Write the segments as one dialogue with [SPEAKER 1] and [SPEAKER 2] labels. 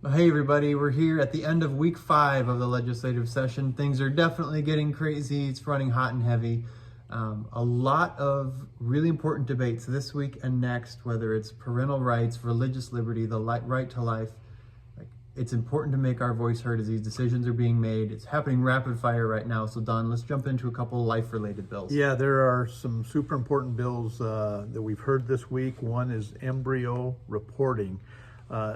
[SPEAKER 1] Hey everybody, we're here at the end of week 5 of the legislative session. Things are definitely getting crazy. It's running hot and heavy. A lot of really important debates this week and next, whether it's parental rights, religious liberty, the right to life. It's important to make our voice heard as these decisions are being made. It's happening rapid fire right now. So Don, let's jump into a couple life-related bills.
[SPEAKER 2] Yeah, there are some super important bills that we've heard this week. One is embryo reporting.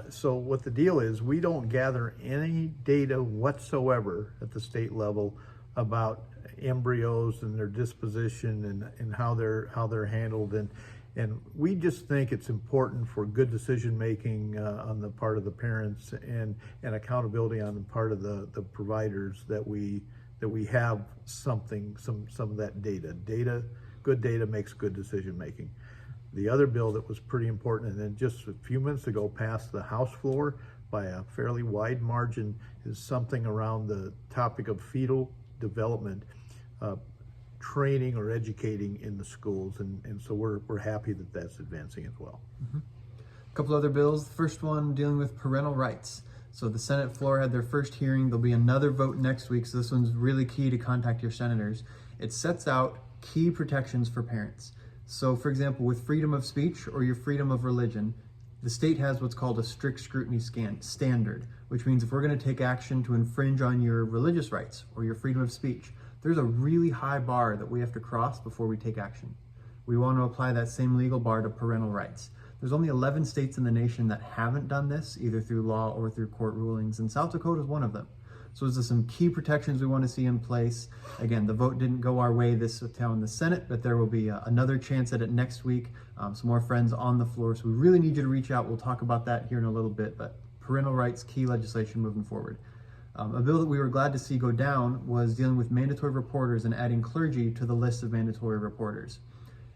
[SPEAKER 2] So what the deal is, we don't gather any data whatsoever at the state level about embryos and their disposition and how they're handled, and we just think it's important for good decision making on the part of the parents and accountability on the part of the providers that we have some of that data. Good data makes good decision making. The other bill that was pretty important, and then just a few minutes ago passed the House floor by a fairly wide margin, is something around the topic of fetal development, training or educating in the schools, and so we're happy that that's advancing as well.
[SPEAKER 1] A couple other bills. The first one dealing with parental rights. So the Senate floor had their first hearing. There'll be another vote next week, so this one's really key to contact your senators. It sets out key protections for parents. So for example, with freedom of speech or your freedom of religion, the state has what's called a strict scrutiny standard, which means if we're going to take action to infringe on your religious rights or your freedom of speech, there's a really high bar that we have to cross before we take action. We want to apply that same legal bar to parental rights. There's only 11 states in the nation that haven't done this, either through law or through court rulings, and South Dakota is one of them. So there's some key protections we want to see in place. Again, the vote didn't go our way this time in the Senate, but there will be another chance at it next week. Some more friends on the floor, so we really need you to reach out. We'll talk about that here in a little bit, but parental rights, key legislation moving forward. A bill that we were glad to see go down was dealing with mandatory reporters and adding clergy to the list of mandatory reporters.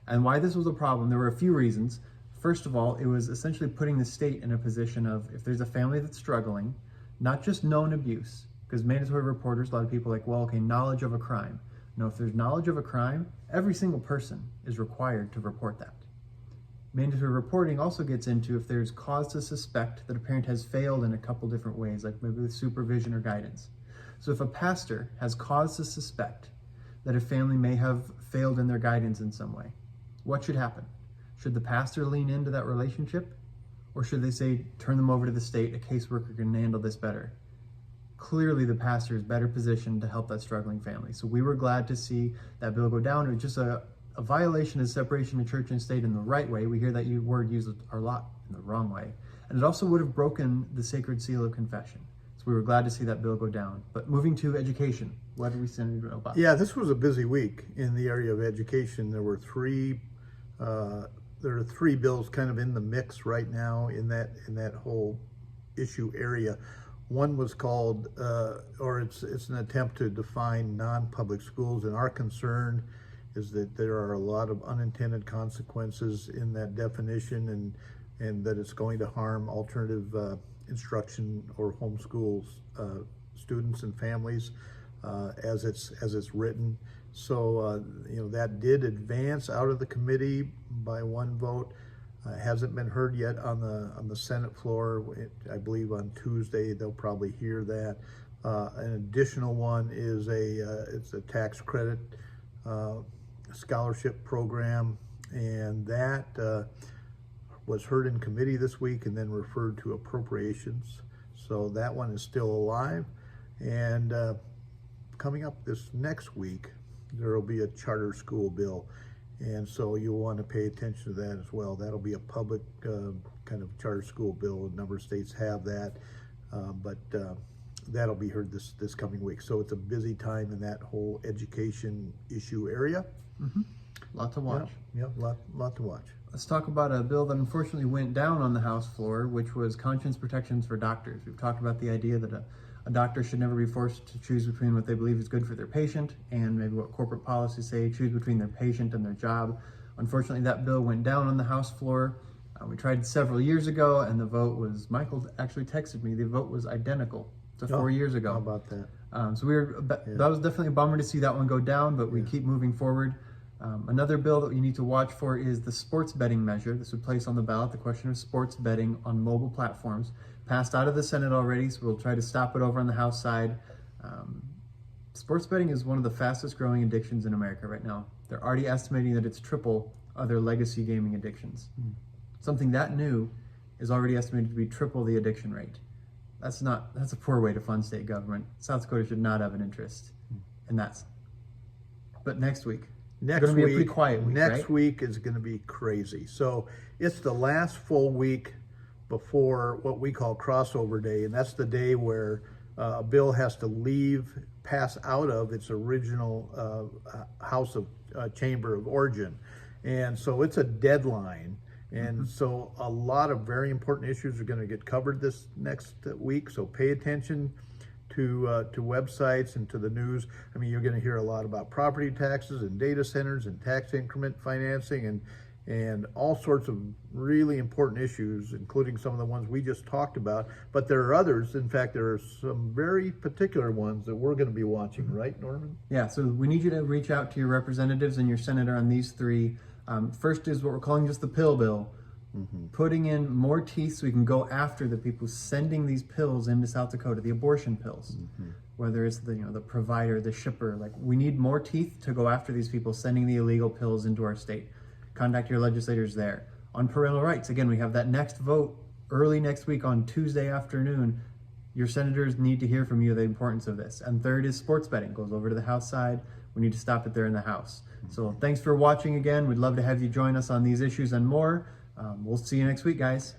[SPEAKER 1] And why this was a problem, there were a few reasons. First of all, it was essentially putting the state in a position of, if there's a family that's struggling, not just known abuse, because mandatory reporters, a lot of people are like, well, okay, knowledge of a crime. No, if there's knowledge of a crime, every single person is required to report that. Mandatory reporting also gets into if there's cause to suspect that a parent has failed in a couple different ways, like maybe with supervision or guidance. So if a pastor has cause to suspect that a family may have failed in their guidance in some way, what should happen? Should the pastor lean into that relationship? Or should they say, turn them over to the state, a caseworker can handle this better? Clearly the pastor is better positioned to help that struggling family. So we were glad to see that bill go down. It was just a violation of separation of church and state in the right way. We hear that word used a lot in the wrong way. And it also would have broken the sacred seal of confession. So we were glad to see that bill go down. But moving to education, what did we send you about?
[SPEAKER 2] Yeah, this was a busy week in the area of education. There were three bills kind of in the mix right now in that whole issue area. One was called, it's an attempt to define non-public schools, and our concern is that there are a lot of unintended consequences in that definition, and that it's going to harm alternative instruction or homeschool students and families as it's written. So that did advance out of the committee by one vote. Hasn't been heard yet on the Senate floor. I believe on Tuesday they'll probably hear that. An additional one is it's a tax credit scholarship program, and that was heard in committee this week and then referred to appropriations. So that one is still alive. And coming up this next week, there will be a charter school bill. And so you'll want to pay attention to that as well. That'll be a public kind of charter school bill. A number of states have that, but that'll be heard this coming week. So it's a busy time in that whole education issue area.
[SPEAKER 1] Mm-hmm. Lot to watch.
[SPEAKER 2] Yeah, lot to watch.
[SPEAKER 1] Let's talk about a bill that unfortunately went down on the House floor, which was conscience protections for doctors. We've talked about the idea that a doctor should never be forced to choose between what they believe is good for their patient and maybe what corporate policies say, choose between their patient and their job. Unfortunately, that bill went down on the House floor. We tried several years ago, and the vote was, Michael actually texted me, the vote was identical to 4 years ago.
[SPEAKER 2] How about that?
[SPEAKER 1] So that was definitely a bummer to see that one go down, but we keep moving forward. Another bill that you need to watch for is the sports betting measure. This would place on the ballot the question of sports betting on mobile platforms. passed out of the Senate already, so we'll try to stop it over on the House side. Sports betting is one of the fastest growing addictions in America right now. They're already estimating that it's triple other legacy gaming addictions. Something that new is already estimated to be triple the addiction rate. That's a poor way to fund state government. South Dakota should not have an interest in that. But next week, it's going to be a pretty quiet week,
[SPEAKER 2] Next
[SPEAKER 1] right?
[SPEAKER 2] week is going to be crazy. So it's the last full week before what we call crossover day, and that's the day where a bill has to pass out of its original House of Chamber of Origin. And so it's a deadline. And so a lot of very important issues are going to get covered this next week. So pay attention to websites and to the news. I mean, you're going to hear a lot about property taxes and data centers and tax increment financing and all sorts of really important issues, including some of the ones we just talked about. But there are others. In fact, there are some very particular ones that we're going to be watching, right, Norman?
[SPEAKER 1] Yeah, so we need you to reach out to your representatives and your senator on these three. First is what we're calling just the pill bill. Putting in more teeth so we can go after the people sending these pills into South Dakota, the abortion pills, whether it's the provider, the shipper. Like, we need more teeth to go after these people sending the illegal pills into our state. Contact your legislators there. On parental rights, again, we have that next vote early next week on Tuesday afternoon. Your senators need to hear from you the importance of this. And third is sports betting. Goes over to the House side. We need to stop it there in the House. So thanks for watching again. We'd love to have you join us on these issues and more. We'll see you next week, guys.